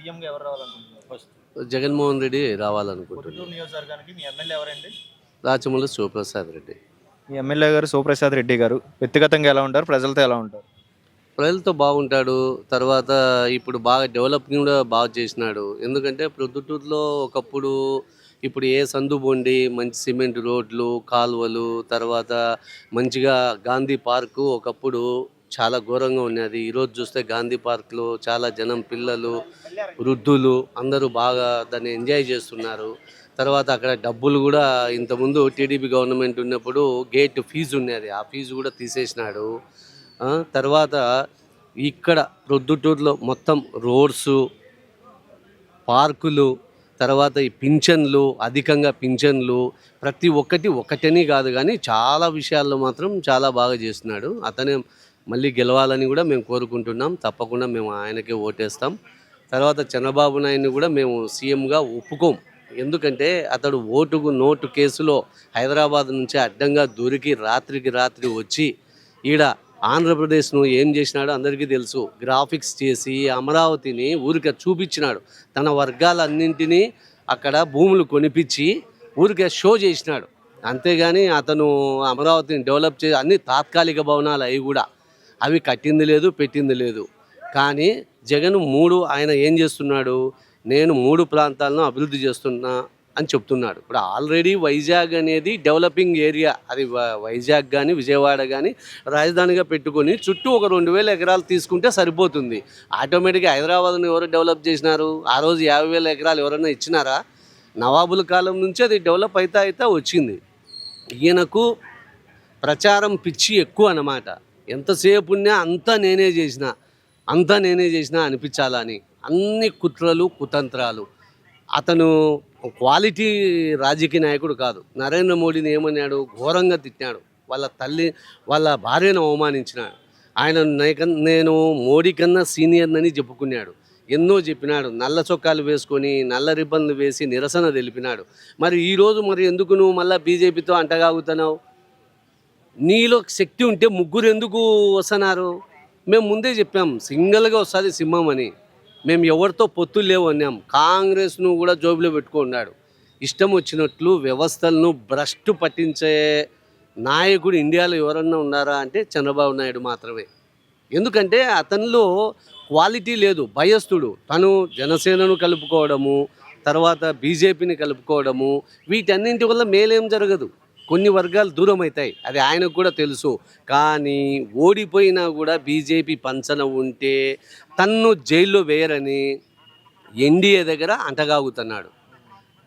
సీఎంగా ఎవరు రావాలనుకుంటున్నారు ఫస్ట్? జగన్మోహన్ రెడ్డి రావాలనుకుంటున్నాను. పొద్దుటూరు నియోజకవర్గానికి మీ ఎమ్మెల్యే ఎవరండి? రాచమల్లి శివప్రసాద్ రెడ్డి. మీ ఎమ్మెల్యే గారు శివప్రసాద్ రెడ్డి గారు వ్యక్తిగతంగా ఎలా ఉంటారు, ప్రజలతో ఎలా ఉంటారు? ప్రజలతో బాగుంటాడు. తర్వాత ఇప్పుడు బాగా డెవలపింగ్ కూడా బాగా చేసినాడు. ఎందుకంటే ప్రొద్దుటూరులో ఒకప్పుడు ఇప్పుడు ఏ సందు బొండి మంచి సిమెంట్ రోడ్లు, కాలువలు, తర్వాత మంచిగా గాంధీ పార్కు ఒకప్పుడు చాలా ఘోరంగా ఉన్నది. ఈరోజు చూస్తే గాంధీ పార్క్లో చాలా జనం, పిల్లలు, వృద్ధులు అందరూ బాగా దాన్ని ఎంజాయ్ చేస్తున్నారు. తర్వాత అక్కడ డబ్బులు కూడా ఇంతకుముందు టీడీపీ గవర్నమెంట్ ఉన్నప్పుడు గేట్ ఫీజు ఉన్నది, ఆ ఫీజు కూడా తీసేసినాడు. తర్వాత ఇక్కడ ప్రొద్దుటూరులో మొత్తం రోడ్సు, పార్కులు, తర్వాత ఈ పింఛన్లు, అధికంగా పింఛన్లు, ప్రతి ఒక్కటి ఒకటని కాదు కానీ చాలా విషయాల్లో మాత్రం చాలా బాగా చేస్తున్నాడు. అతనే మళ్ళీ గెలవాలని కూడా మేము కోరుకుంటున్నాం. తప్పకుండా మేము ఆయనకే ఓటేస్తాం. తర్వాత చంద్రబాబు నాయుడిని కూడా మేము సీఎంగా ఒప్పుకోం. ఎందుకంటే అతడు ఓటుకు నోటు కేసులో హైదరాబాద్ నుంచి అడ్డంగా దొరికి రాత్రికి రాత్రి వచ్చి ఈడ ఆంధ్రప్రదేశ్ను ఏం చేసినాడో అందరికీ తెలుసు. గ్రాఫిక్స్ చేసి అమరావతిని ఊరికే చూపించినాడు. తన వర్గాలన్నింటినీ అక్కడ భూములు కొనిపించి ఊరికే షో చేసినాడు. అంతేగాని అతను అమరావతిని డెవలప్ చేసి అన్ని తాత్కాలిక భవనాలు అవి కూడా అవి కట్టింది లేదు, పెట్టింది లేదు. కానీ జగన్ ఆయన ఏం చేస్తున్నాడు, నేను 3 ప్రాంతాలను అభివృద్ధి చేస్తున్నా అని చెప్తున్నాడు. ఇప్పుడు ఆల్రెడీ వైజాగ్ అనేది డెవలపింగ్ ఏరియా. అది వైజాగ్ కానీ విజయవాడ కానీ రాజధానిగా పెట్టుకొని చుట్టూ ఒక 2000 ఎకరాలు తీసుకుంటే సరిపోతుంది. ఆటోమేటిక్గా హైదరాబాద్ను ఎవరు డెవలప్ చేసినారు? ఆ రోజు 50,000 ఎకరాలు ఎవరైనా ఇచ్చినారా? నవాబుల కాలం నుంచి అది డెవలప్ అయితే వచ్చింది. ఈయనకు ప్రచారం పిచ్చి ఎక్కువ అన్నమాట. ఎంతసేపు ఉన్నా అంతా నేనే చేసిన అనిపించాలని అన్ని కుట్రలు, కుతంత్రాలు. అతను క్వాలిటీ రాజకీయ నాయకుడు కాదు. నరేంద్ర మోడీని ఏమన్నాడు? ఘోరంగా తిట్టాడు. వాళ్ళ భార్యను అవమానించినాడు. నేను మోడీ కన్నా సీనియర్నని చెప్పుకున్నాడు. ఎన్నో చెప్పినాడు. నల్ల చొక్కాలు వేసుకొని నల్ల రిబ్బన్లు వేసి నిరసన తెలిపినాడు. మరి ఈరోజు ఎందుకు నువ్వు మళ్ళీ బీజేపీతో అంటగాగుతున్నావు? నీలో శక్తి ఉంటే ముగ్గురు ఎందుకు వస్తున్నారు? మేము ముందే చెప్పాం, సింగిల్గా వస్తుంది సింహం అని. మేము ఎవరితో పొత్తులు లేవు అన్నాం. కాంగ్రెస్ను కూడా జోబులో పెట్టుకున్నాడు. ఇష్టం వచ్చినట్లు వ్యవస్థలను భ్రష్టు పట్టించే నాయకుడు ఇండియాలో ఎవరన్నా ఉన్నారా అంటే చంద్రబాబు నాయుడు మాత్రమే. ఎందుకంటే అతనిలో క్వాలిటీ లేదు, భయస్థుడు. తను జనసేనను కలుపుకోవడము, తర్వాత బీజేపీని కలుపుకోవడము, వీటన్నింటి వల్ల మేలేం జరగదు. కొన్ని వర్గాలు దూరం అవుతాయి, అది ఆయనకు కూడా తెలుసు. కానీ ఓడిపోయినా కూడా బీజేపీ పంచన ఉంటే తన్ను జైల్లో వేయరని ఎన్డీఏ దగ్గర అంటగాగుతున్నాడు.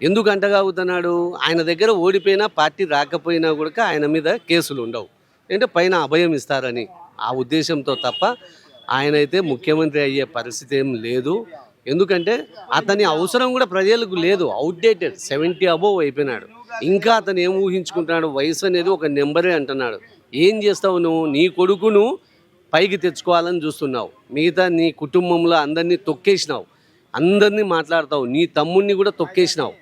ఎందుకు అంటగాగుతున్నాడు? ఆయన దగ్గర ఓడిపోయినా, పార్టీ రాకపోయినా కూడా ఆయన మీద కేసులు ఉండవు, అంటే పైన అభయం ఇస్తారని ఆ ఉద్దేశంతో తప్ప ఆయనైతే ముఖ్యమంత్రి అయ్యే పరిస్థితి ఏం లేదు. ఎందుకంటే అతని అవసరం కూడా ప్రజలకు లేదు. అవుట్డేటెడ్, 70 అబోవ్ అయిపోయినాడు. ఇంకా అతను ఏం ఊహించుకుంటున్నాడు? వయసు అనేది ఒక నెంబరే అంటున్నాడు. ఏం చేస్తావు నువ్వు? నీ కొడుకును పైకి తెచ్చుకోవాలని చూస్తున్నావు. మిగతా నీ కుటుంబంలో అందరినీ తొక్కేసినావు, అందరినీ మాట్లాడతావు, నీ తమ్ముడిని కూడా తొక్కేసినావు.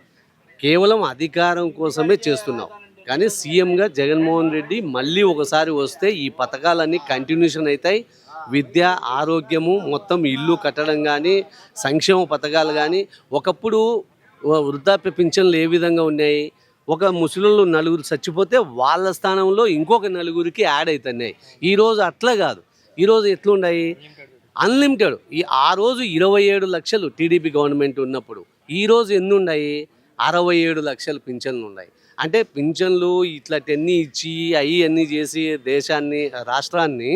కేవలం అధికారం కోసమే చేస్తున్నావు. కానీ సీఎంగా జగన్మోహన్ రెడ్డి మళ్ళీ ఒకసారి వస్తే ఈ పథకాలన్నీ కంటిన్యూషన్ అవుతాయి. విద్య, ఆరోగ్యము, మొత్తం ఇల్లు కట్టడం కానీ, సంక్షేమ పథకాలు కానీ. ఒకప్పుడు వృద్ధాప్య పింఛన్లు ఏ విధంగా ఉన్నాయి? ఒక ముసలిళ్ళు 4 చచ్చిపోతే వాళ్ళ స్థానంలో ఇంకొక 4కి యాడ్ అవుతున్నాయి. ఈరోజు అట్లా కాదు. ఈరోజు ఎట్లున్నాయి? అన్లిమిటెడ్. ఆ రోజు 27 లక్షలు టీడీపీ గవర్నమెంట్ ఉన్నప్పుడు, ఈరోజు ఎన్ని ఉన్నాయి? 67 లక్షలు పింఛన్లు ఉన్నాయి. అంటే పింఛన్లు ఇట్లాంటివన్నీ ఇచ్చి అన్నీ చేసి దేశాన్ని, రాష్ట్రాన్ని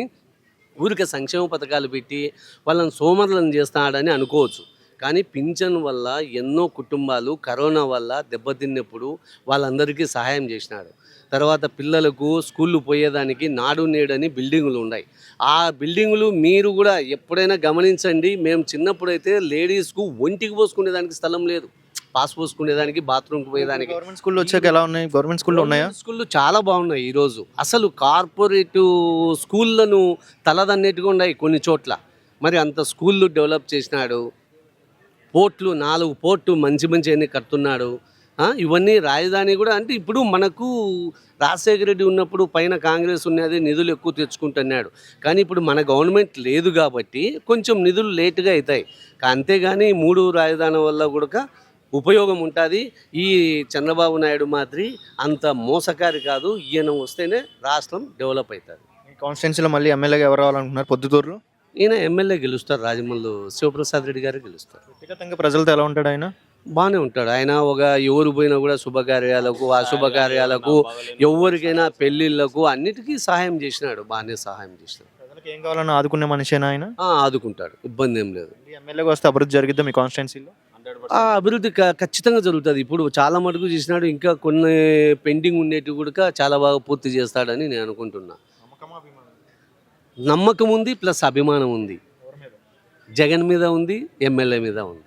ఊరికే సంక్షేమ పథకాలు పెట్టి వాళ్ళని సోమరులను చేస్తున్నాడని అనుకోవచ్చు. కానీ పింఛన్ వల్ల ఎన్నో కుటుంబాలు కరోనా వల్ల దెబ్బతిన్నప్పుడు వాళ్ళందరికీ సహాయం చేసినాడు. తర్వాత పిల్లలకు స్కూళ్ళు పోయేదానికి నాడు నేడని బిల్డింగులు ఉన్నాయి. ఆ బిల్డింగులు మీరు కూడా ఎప్పుడైనా గమనించండి. మేము చిన్నప్పుడైతే లేడీస్కు ఒంటికి పోసుకునేదానికి స్థలం లేదు, పాస్ పోసుకునేదానికి, బాత్రూమ్కి పోయేదానికి. గవర్నమెంట్ స్కూల్లో వచ్చాక ఎలా ఉన్నాయి? గవర్నమెంట్ స్కూల్లో ఉన్నాయా? స్కూళ్ళు చాలా బాగున్నాయి. ఈరోజు అసలు కార్పొరేటు స్కూళ్ళను తలదన్నట్టుగా ఉన్నాయి కొన్ని చోట్ల. మరి అంత స్కూళ్ళు డెవలప్ చేసినాడు. పోర్ట్లు 4 పోర్టు మంచి అన్నీ కడుతున్నాడు. ఇవన్నీ రాజధాని కూడా అంటే ఇప్పుడు మనకు రాజశేఖర రెడ్డి ఉన్నప్పుడు పైన కాంగ్రెస్ ఉన్నది నిధులు ఎక్కువ తెచ్చుకుంటున్నాడు. కానీ ఇప్పుడు మన గవర్నమెంట్ లేదు కాబట్టి కొంచెం నిధులు లేటుగా అవుతాయి. అంతేగాని 3 రాజధాని వల్ల కూడా ఉపయోగం ఉంటుంది. ఈ చంద్రబాబు నాయుడు మాదిరి అంత మోసకారి కాదు. ఈయన వస్తేనే రాష్ట్రం డెవలప్ అవుతుంది. ఈ కాన్స్టిట్యున్సీలో మళ్ళీ ఎమ్మెల్యేగా ఎవరు రావాలనుకుంటున్నారు పొద్దుటూరులో? ఈయన ఎమ్మెల్యే గెలుస్తారు. రాజమల్లు శివప్రసాద్ రెడ్డి గారు గెలుస్తారు. వ్యక్తిగతంగా ప్రజలతో ఎలా ఉంటాడు ఆయన? బాగానే ఉంటాడు ఆయన. ఎవరు పోయినా కూడా శుభకార్యాలకు అశుభకార్యాలకు ఎవరికైనా పెళ్ళిళ్ళకు అన్నిటికీ సహాయం చేసినాడు. బాగానే సహాయం చేసినాడు. ప్రజలకు ఏం కావాలన్నా ఆదుకునే మనిషేనా ఆయన? ఆదుకుంటాడు, ఇబ్బంది ఏం లేదు. ఈ ఎమ్మెల్యేగా వస్తే అభివృద్ధి జరిగిద్దా మీ కాన్స్టిట్యున్సీలో? అభివృద్ధి ఖచ్చితంగా జరుగుతుంది. ఇప్పుడు చాలా మటుకు చేసినాడు. ఇంకా కొన్ని పెండింగ్ ఉండేటివి కూడా చాలా బాగా పూర్తి చేస్తాడని నేను అనుకుంటున్నా. నమ్మకం ఉంది, ప్లస్ అభిమానం ఉంది. జగన్ మీద ఉంది, ఎమ్మెల్యే మీద ఉంది.